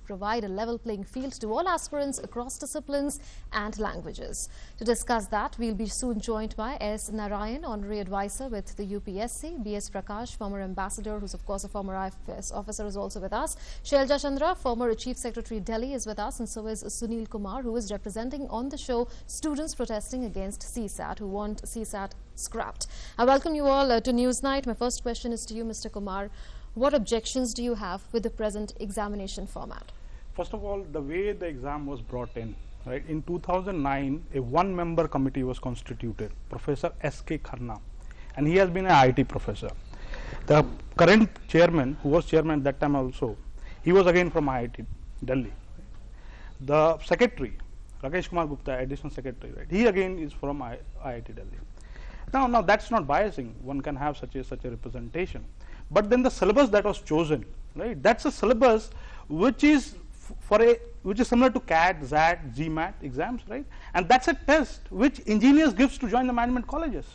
provide a level playing field to all aspirants across disciplines and languages. To discuss that, we'll be soon joined by S. Narayan, Honorary Advisor with the UPSC, B.S. Prakash, former Ambassador, who's of course a former IFS officer, is also with us. Shailja Chandra, former Chief Secretary Delhi, is with us, and so is Sunil Kumar, who is representing on the show students protesting against CSAT, who want CSAT scrapped. I welcome you all to Newsnight. My first question is to you, Mr. Kumar. What objections do you have with the present examination format? First of all, the way the exam was brought in, right? In 2009, a one-member committee was constituted, Professor S.K. Khanna, and he has been an IIT professor. The current chairman, who was chairman at that time also, he was again from IIT Delhi. The secretary, Rakesh Kumar Gupta, additional secretary, right? He again is from IIT Delhi. Now that's not biasing. One can have such a representation. But then the syllabus that was chosen, right? That's a syllabus which is similar to CAT, ZAT, GMAT exams, right? And that's a test which engineers gives to join the management colleges.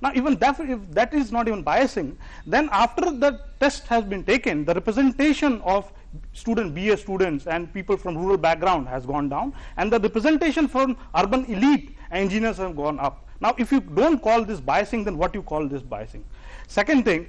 Now, even that, if that is not even biasing, then after the test has been taken, the representation of BA students and people from rural background has gone down, and the representation from urban elite engineers have gone up. Now, if you don't call this biasing, then what you call this biasing? Second thing,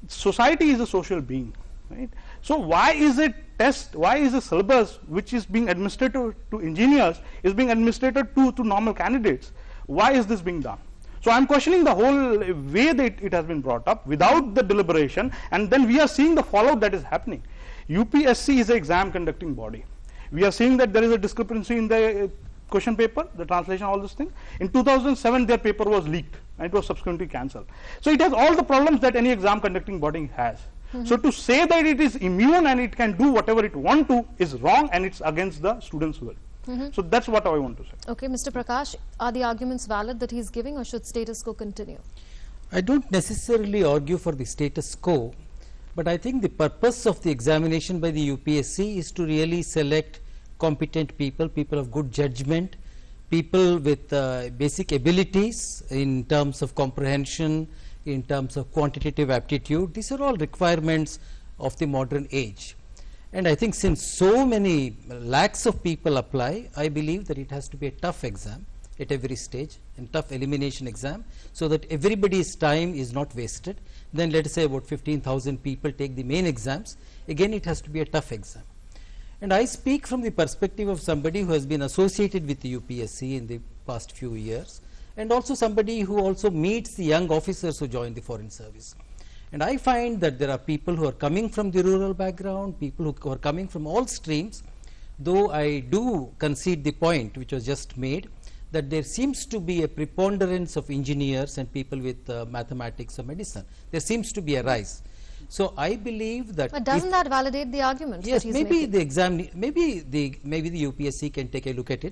society is a social being, right? So why is a test, why is a syllabus which is being administered to engineers is being administered to normal candidates? Why is this being done? So I'm questioning the whole way that it has been brought up without the deliberation, and then we are seeing the fallout that is happening. UPSC is an exam conducting body. We are seeing that there is a discrepancy in the question paper, the translation, all this thing. In 2007, their paper was leaked and it was subsequently cancelled. So it has all the problems that any exam conducting body has. So to say that it is immune and it can do whatever it wants to is wrong, and it's against the students' will. So that's what I want to say. Okay, Mr. Prakash, are the arguments valid that he's giving, or should status quo continue? I don't necessarily argue for the status quo, but I think the purpose of the examination by the UPSC is to really select competent people, people of good judgment, people with basic abilities in terms of comprehension, in terms of quantitative aptitude. These are all requirements of the modern age. And I think since so many lakhs of people apply, I believe that it has to be a tough exam at every stage, and tough elimination exam, so that everybody's time is not wasted. Then let us say about 15,000 people take the main exams. Again, it has to be a tough exam. And I speak from the perspective of somebody who has been associated with the UPSC in the past few years, and also somebody who also meets the young officers who join the foreign service. And I find that there are people who are coming from the rural background, people who are coming from all streams, though I do concede the point which was just made, that there seems to be a preponderance of engineers and people with mathematics or medicine. There seems to be a rise. So I believe that. But doesn't that validate the argument? Yes, maybe the exam, maybe the UPSC can take a look at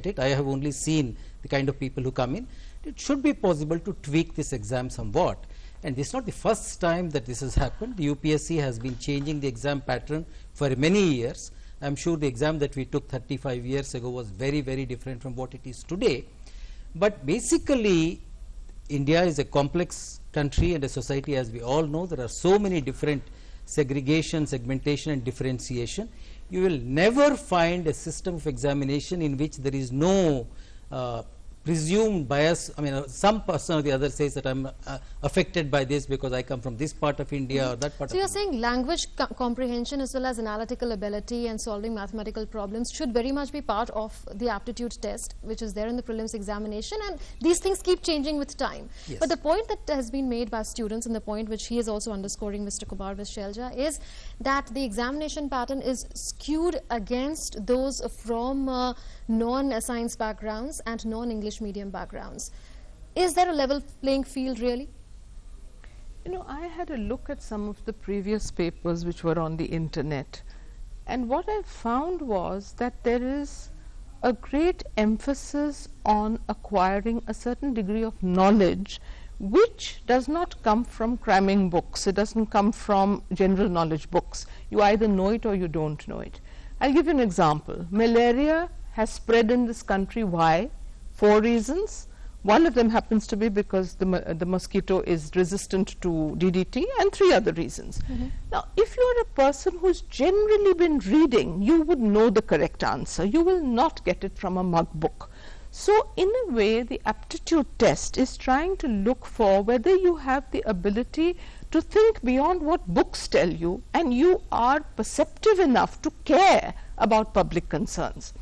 it. I have only seen the kind of people who come in. It should be possible to tweak this exam somewhat. And this is not the first time that this has happened. The UPSC has been changing the exam pattern for many years. I am sure the exam that we took 35 years ago was very, very different from what it is today. But basically, India is a complex country and a society, as we all know. There are so many different segregation, segmentation and differentiation. You will never find a system of examination in which there is no presumed bias. I mean, some person or the other says that I'm affected by this because I come from this part of India or that part of India. So you're saying language comprehension as well as analytical ability and solving mathematical problems should very much be part of the aptitude test, which is there in the prelims examination, and these things keep changing with time. Yes. But the point that has been made by students, and the point which he is also underscoring, Mr. Kumar with Shailja, is that the examination pattern is skewed against those from non-science backgrounds and non-English medium backgrounds. Is there a level playing field really? You know, I had a look at some of the previous papers which were on the internet, and what I found was that there is a great emphasis on acquiring a certain degree of knowledge which does not come from cramming books. It doesn't come from general knowledge books. You either know it or you don't know it. I'll give you an example. Malaria has spread in this country. Why? 4 reasons. One of them happens to be because the mosquito is resistant to DDT, and 3 other reasons. Now, if you're a person who's generally been reading, you would know the correct answer. You will not get it from a mug book. So, in a way, the aptitude test is trying to look for whether you have the ability to think beyond what books tell you, and you are perceptive enough to care about public concerns.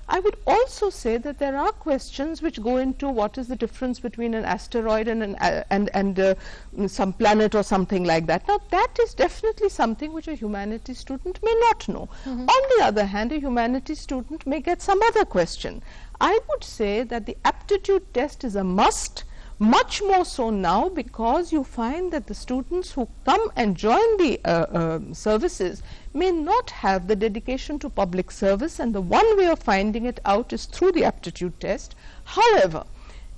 I would also say that there are questions which go into what is the difference between an asteroid and some planet or something like that. Now, that is definitely something which a humanities student may not know. On the other hand, a humanities student may get some other question. I would say that the aptitude test is a must, much more so now, because you find that the students who come and join the services may not have the dedication to public service, and the one way of finding it out is through the aptitude test. However,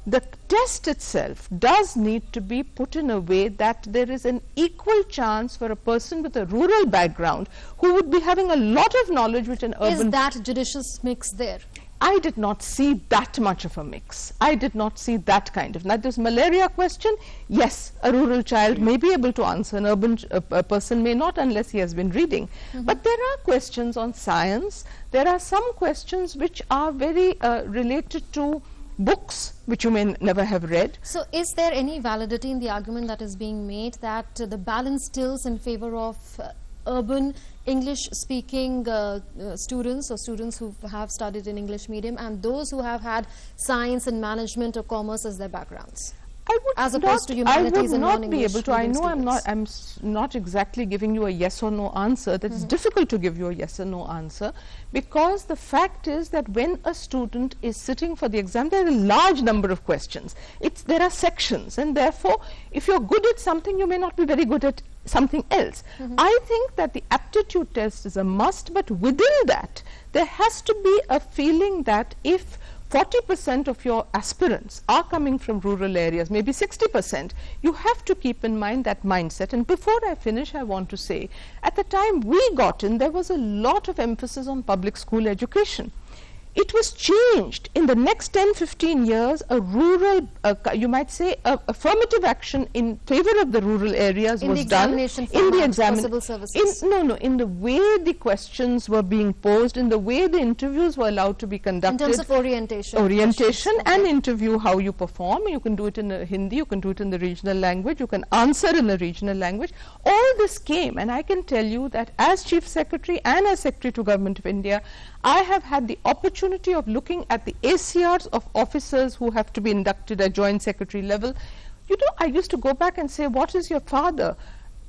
the test itself does need to be put in a way that there is an equal chance for a person with a rural background who would be having a lot of knowledge which an urban... Is that judicious mix there? I did not see that much of a mix. I did not see that kind of. Now, this malaria question, yes, a rural child may be able to answer, an urban person may not unless he has been reading. But there are questions on science. There are some questions which are very related to books which you may never have read. So, is there any validity in the argument that is being made that the balance tilts in favor of urban English-speaking students, or students who have studied in English medium, and those who have had science and management or commerce as their backgrounds? I would as opposed to humanities and non-English be able to. I know students. I'm not exactly giving you a yes or no answer. That it's difficult to give you a yes or no answer, because the fact is that when a student is sitting for the exam, there are a large number of questions. There are sections, and therefore, if you're good at something, you may not be very good at something else. I think that the aptitude test is a must, but within that, there has to be a feeling that if 40% of your aspirants are coming from rural areas, maybe 60%, you have to keep in mind that mindset. And before I finish, I want to say, at the time we got in, there was a lot of emphasis on public school education. It was changed. In the next 10-15 years, a rural, you might say, affirmative action in favor of the rural areas was done. In the examination services. In the way the questions were being posed, in the way the interviews were allowed to be conducted. In terms of orientation. And interview, how you perform. You can do it in Hindi, you can do it in the regional language, you can answer in the regional language. All this came, and I can tell you that as Chief Secretary and as Secretary to Government of India, I have had the opportunity of looking at the ACRs of officers who have to be inducted at Joint Secretary level. You know, I used to go back and say, what is your father?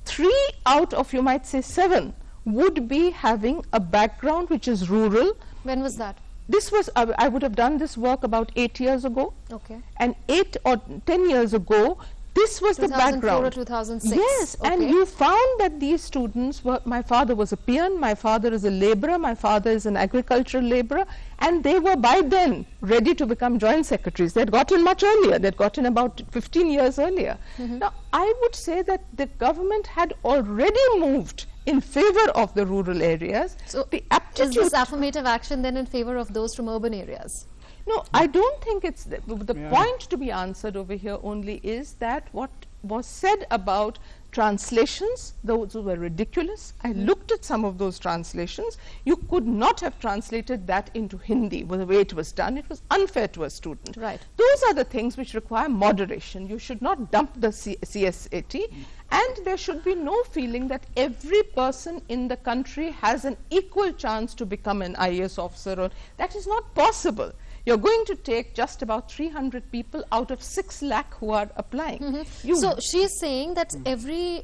3 out of, you might say, 7 would be having a background which is rural. When was that? This was, I would have done this work about 8 years ago. Okay. And 8 or 10 years ago, this was the background. 2004 or 2006. Yes, okay. and you found that these students were, my father was a peon, my father is a laborer, my father is an agricultural laborer, and they were by then ready to become joint secretaries. They had gotten much earlier, they had gotten about 15 years earlier. Now, I would say that the government had already moved in favor of the rural areas. So, the aptitude, is this affirmative action then in favor of those from urban areas? No, I don't think it's the point to be answered over here only is that what was said about translations, those were ridiculous. I looked at some of those translations. You could not have translated that into Hindi the way it was done. It was unfair to a student. Right. Those are the things which require moderation. You should not dump the CSAT, and there should be no feeling that every person in the country has an equal chance to become an IAS officer. That is not possible. You're going to take just about 300 people out of 6 lakh who are applying. So she's saying that every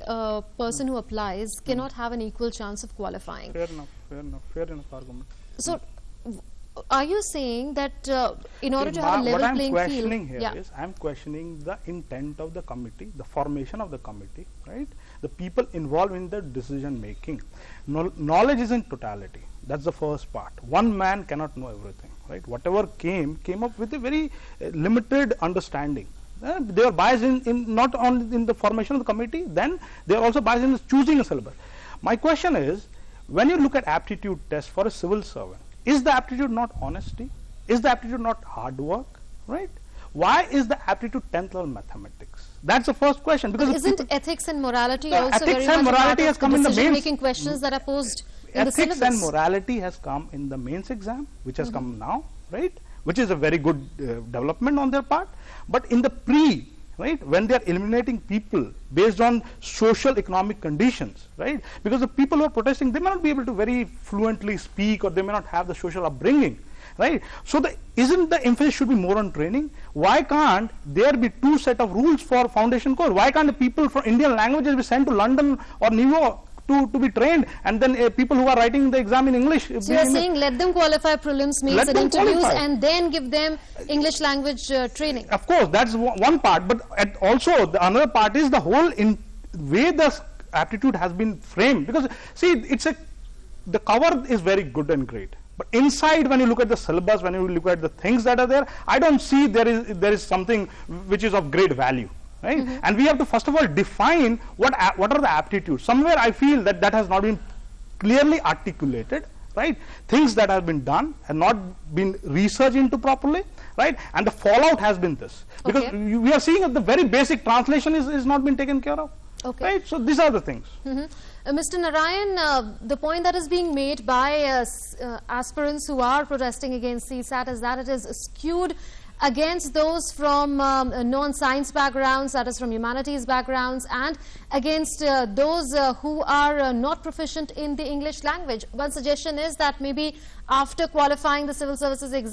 person who applies cannot have an equal chance of qualifying. Fair enough argument. So are you saying that in order to have a level playing field? What I'm questioning here is, I'm questioning the intent of the committee, the formation of the committee, right? The people involved in the decision making. Knowledge is in totality. That's the first part. One man cannot know everything, right? Whatever came up with a very limited understanding. They are biased in not only in the formation of the committee, then they are also biased in choosing a syllabus. My question is, when you look at aptitude test for a civil servant, is the aptitude not honesty? Is the aptitude not hard work, right? why is the aptitude 10th level mathematics? That's the first question. Because isn't ethics and morality also ethics very and much morality a has part come of in the the mains. decision-making questions that are posed in the syllabus? Ethics and morality has come in the mains exam, which has come now, right? Which is a very good development on their part. But in the pre, right, when they are eliminating people based on social economic conditions, right? Because the people who are protesting, they may not be able to very fluently speak, or they may not have the social upbringing, right? So isn't the emphasis should be more on training? Why can't there be two set of rules for foundation course? Why can't the people from Indian languages be sent to London or New York to be trained, and then people who are writing the exam in English? So you're saying let them qualify prelims, means and interviews, and then give them English language training? Of course, that's one part, but also the another part is the whole way the aptitude has been framed. Because see, the cover is very good and great, but inside, when you look at the syllabus, when you look at the things that are there, I don't see there is something which is of great value. Right? And we have to first of all define what are the aptitudes. Somewhere I feel that has not been clearly articulated, right? Things that have been done and not been researched into properly, right? And the fallout has been this, because we are seeing that the very basic translation is not been taken care of. Okay. Right? So these are the things. Mr. Narayan, the point that is being made by aspirants who are protesting against CSAT is that it is skewed against those from non-science backgrounds, that is from humanities backgrounds, and against those who are not proficient in the English language. One suggestion is that maybe after qualifying the civil services exam,